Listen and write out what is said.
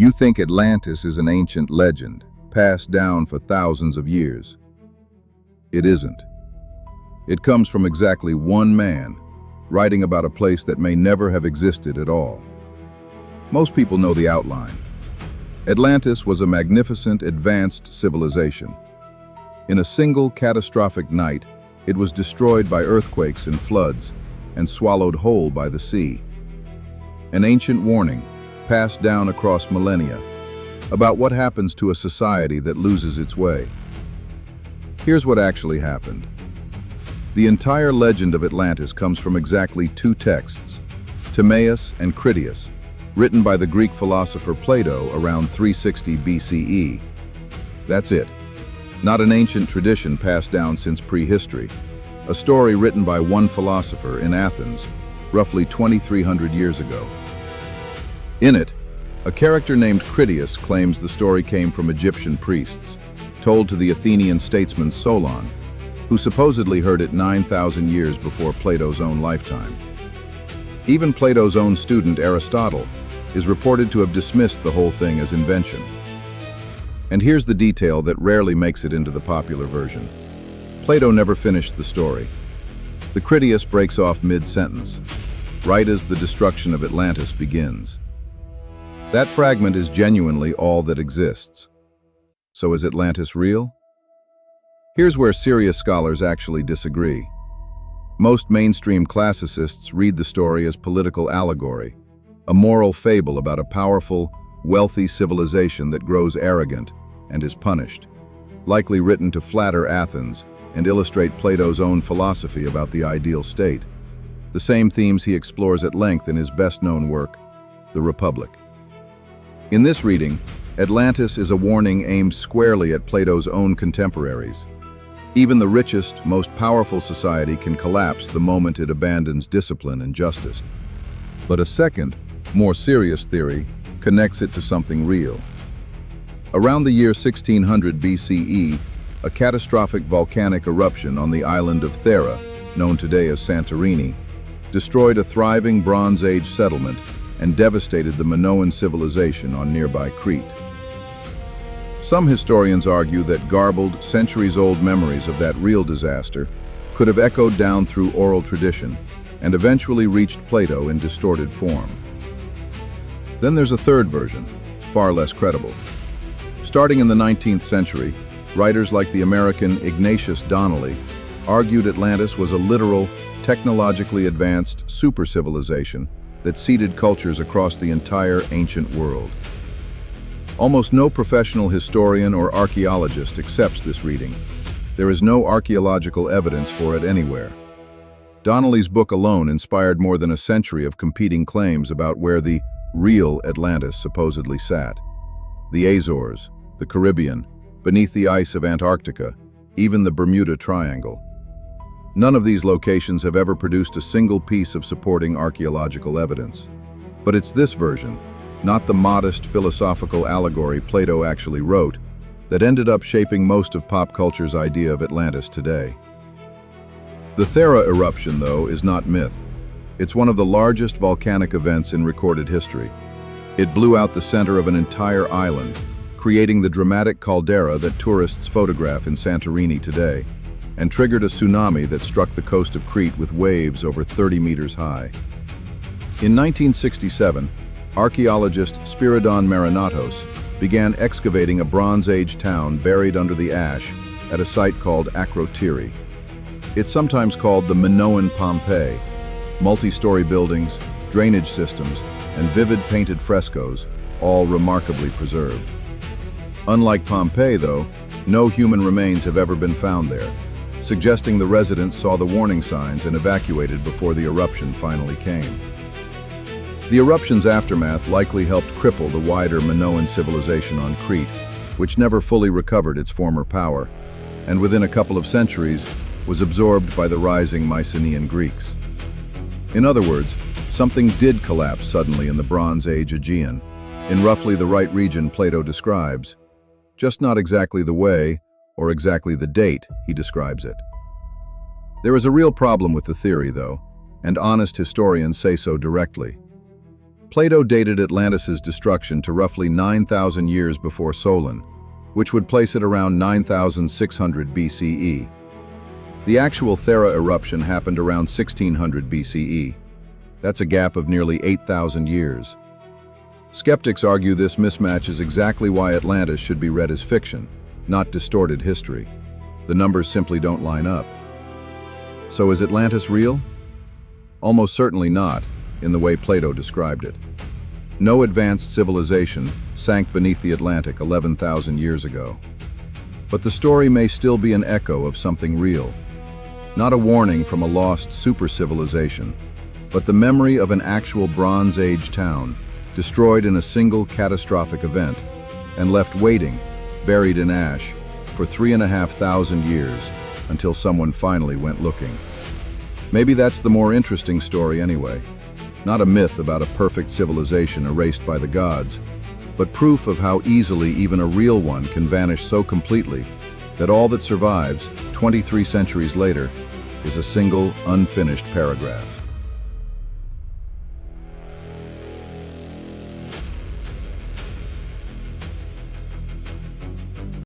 You think Atlantis is an ancient legend, passed down for thousands of years. It isn't. It comes from exactly one man, writing about a place that may never have existed at all. Most people know the outline. Atlantis was a magnificent, advanced civilization. In a single catastrophic night, it was destroyed by earthquakes and floods, and swallowed whole by the sea. An ancient warning, passed down across millennia, about what happens to a society that loses its way. Here's what actually happened. The entire legend of Atlantis comes from exactly two texts, Timaeus and Critias, written by the Greek philosopher Plato around 360 BCE. That's it. Not an ancient tradition passed down since prehistory. A story written by one philosopher in Athens, roughly 2,300 years ago. In it, a character named Critias claims the story came from Egyptian priests, told to the Athenian statesman Solon, who supposedly heard it 9,000 years before Plato's own lifetime. Even Plato's own student Aristotle is reported to have dismissed the whole thing as invention. And here's the detail that rarely makes it into the popular version. Plato never finished the story. The Critias breaks off mid-sentence, right as the destruction of Atlantis begins. That fragment is genuinely all that exists. So is Atlantis real? Here's where serious scholars actually disagree. Most mainstream classicists read the story as political allegory, a moral fable about a powerful, wealthy civilization that grows arrogant and is punished, likely written to flatter Athens and illustrate Plato's own philosophy about the ideal state, the same themes he explores at length in his best-known work, The Republic. In this reading, Atlantis is a warning aimed squarely at Plato's own contemporaries. Even the richest, most powerful society can collapse the moment it abandons discipline and justice. But a second, more serious theory connects it to something real. Around the year 1600 BCE, a catastrophic volcanic eruption on the island of Thera, known today as Santorini, destroyed a thriving Bronze Age settlement and devastated the Minoan civilization on nearby Crete. Some historians argue that garbled, centuries-old memories of that real disaster could have echoed down through oral tradition and eventually reached Plato in distorted form. Then there's a third version, far less credible. Starting in the 19th century, writers like the American Ignatius Donnelly argued Atlantis was a literal, technologically advanced super-civilization that seeded cultures across the entire ancient world. Almost no professional historian or archaeologist accepts this reading. There is no archaeological evidence for it anywhere. Donnelly's book alone inspired more than a century of competing claims about where the real Atlantis supposedly sat. The Azores, the Caribbean, beneath the ice of Antarctica, even the Bermuda Triangle. None of these locations have ever produced a single piece of supporting archaeological evidence. But it's this version, not the modest philosophical allegory Plato actually wrote, that ended up shaping most of pop culture's idea of Atlantis today. The Thera eruption, though, is not myth. It's one of the largest volcanic events in recorded history. It blew out the center of an entire island, creating the dramatic caldera that tourists photograph in Santorini today, and triggered a tsunami that struck the coast of Crete with waves over 30 meters high. In 1967, archaeologist Spiridon Marinatos began excavating a Bronze Age town buried under the ash at a site called Akrotiri. It's sometimes called the Minoan Pompeii. Multi-story buildings, drainage systems, and vivid painted frescoes, all remarkably preserved. Unlike Pompeii, though, no human remains have ever been found there, suggesting the residents saw the warning signs and evacuated before the eruption finally came. The eruption's aftermath likely helped cripple the wider Minoan civilization on Crete, which never fully recovered its former power, and within a couple of centuries was absorbed by the rising Mycenaean Greeks. In other words, something did collapse suddenly in the Bronze Age Aegean, in roughly the right region Plato describes, just not exactly the way or exactly the date he describes it. There is a real problem with the theory, though, and honest historians say so directly. Plato dated Atlantis' destruction to roughly 9,000 years before Solon, which would place it around 9,600 BCE. The actual Thera eruption happened around 1600 BCE. That's a gap of nearly 8,000 years. Skeptics argue this mismatch is exactly why Atlantis should be read as fiction, not distorted history. The numbers simply don't line up. So is Atlantis real? Almost certainly not, in the way Plato described it. No advanced civilization sank beneath the Atlantic 11,000 years ago. But the story may still be an echo of something real. Not a warning from a lost super-civilization, but the memory of an actual Bronze Age town, destroyed in a single catastrophic event, and left waiting, buried in ash, for 3,500 years, until someone finally went looking. Maybe that's the more interesting story anyway. Not a myth about a perfect civilization erased by the gods, but proof of how easily even a real one can vanish so completely that all that survives, 23 centuries later, is a single, unfinished paragraph.